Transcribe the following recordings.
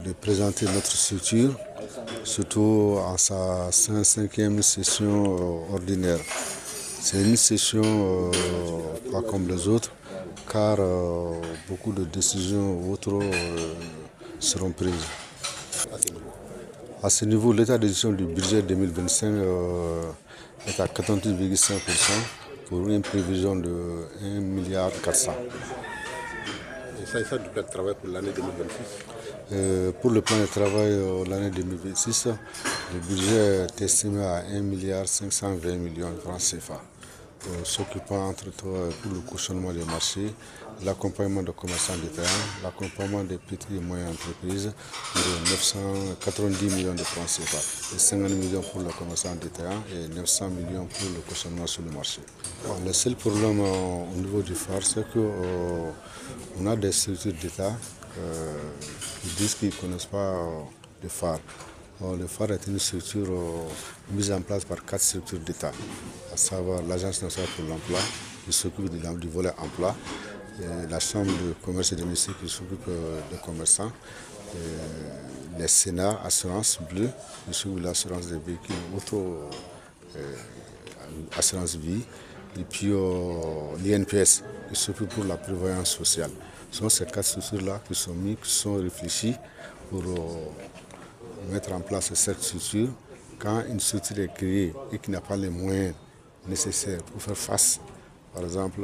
de présenter notre structure, surtout en sa 5e session ordinaire. C'est une session pas comme les autres, car beaucoup de décisions autres seront prises. À ce niveau, l'état d'exécution du budget 2025 est à 88,5% pour une prévision de 1,4 milliard. Et ça du plan de travail pour l'année 2026 Pour le plan de travail l'année 2026, le budget est estimé à 1,520 milliard de francs CFA, s'occupant entre autres pour le cautionnement des marchés, l'accompagnement des commerçants détaillants, l'accompagnement des petites et moyennes entreprises de 990 millions de francs CFA, et 50 millions pour les commerçants détaillants et 900 millions pour le cautionnement sur le marché. Le seul problème au niveau du phare, c'est qu'on a des structures d'État qui disent qu'ils ne connaissent pas le phare. Le phare est une structure mise en place par 4 structures d'État, à savoir l'Agence nationale pour l'emploi qui s'occupe du volet emploi, et la Chambre de commerce et d'industrie qui s'occupe des commerçants, les Sénats, Assurance Bleue qui s'occupe de l'assurance des véhicules auto, assurance vie, et puis l'INPS qui s'occupe pour la prévoyance sociale. Ce sont ces 4 structures-là qui sont réfléchies pour mettre en place cette structure. Quand une structure est créée et qui n'a pas les moyens nécessaires pour faire face, par exemple,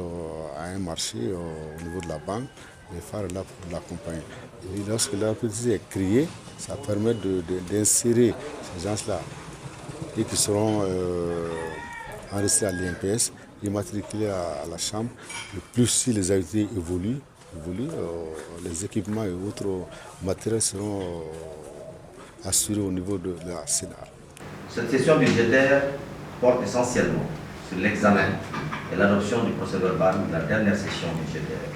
à un marché au niveau de la banque, le phare est là pour l'accompagner. Et lorsque l'entreprise est créée, ça permet d'insérer ces gens-là et qui seront enregistrés à l'INPS, immatriculés à la Chambre. Et plus si les activités évoluent, les équipements et autres matériels seront assurés au niveau de la Sénat. Cette session budgétaire porte essentiellement sur l'examen et l'adoption du procès-verbal de la dernière session budgétaire,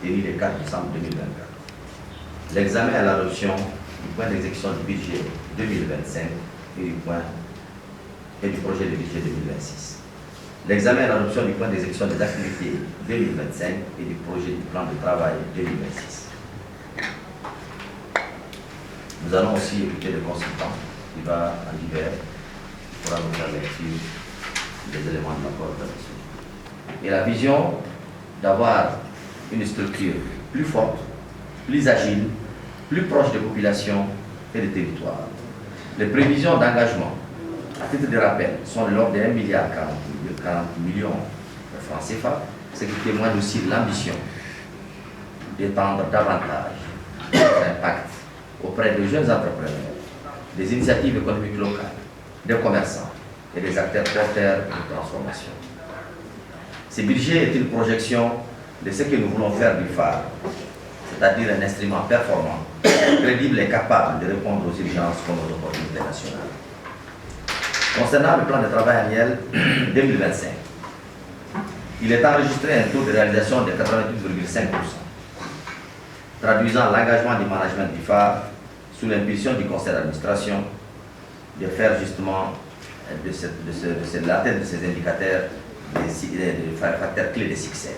tenue le 4 décembre 2024. L'examen et l'adoption du point d'exécution du budget 2025 et du projet de budget 2026. L'examen et l'adoption du point d'exécution des activités 2025 et du projet du plan de travail 2026. Nous allons aussi écouter le consultant qui va en divers pour nous faire lecture des éléments de l'accord là-dessus. Et la vision d'avoir une structure plus forte, plus agile, plus proche des populations et des territoires. Les prévisions d'engagement, à titre de rappel, sont de l'ordre de 1,40 milliard de francs CFA, ce qui témoigne aussi de l'ambition d'étendre davantage l'impact auprès de jeunes entrepreneurs, des initiatives économiques locales, des commerçants et des acteurs porteurs de transformation. Ce budget est une projection de ce que nous voulons faire du phare, c'est-à-dire un instrument performant, crédible et capable de répondre aux urgences comme aux opportunités nationales. Concernant le plan de travail annuel 2025, il est enregistré un taux de réalisation de 88,5%, traduisant l'engagement du management du phare sous l'impulsion du conseil d'administration de faire justement de l'atteinte de ces indicateurs des facteurs clés de succès.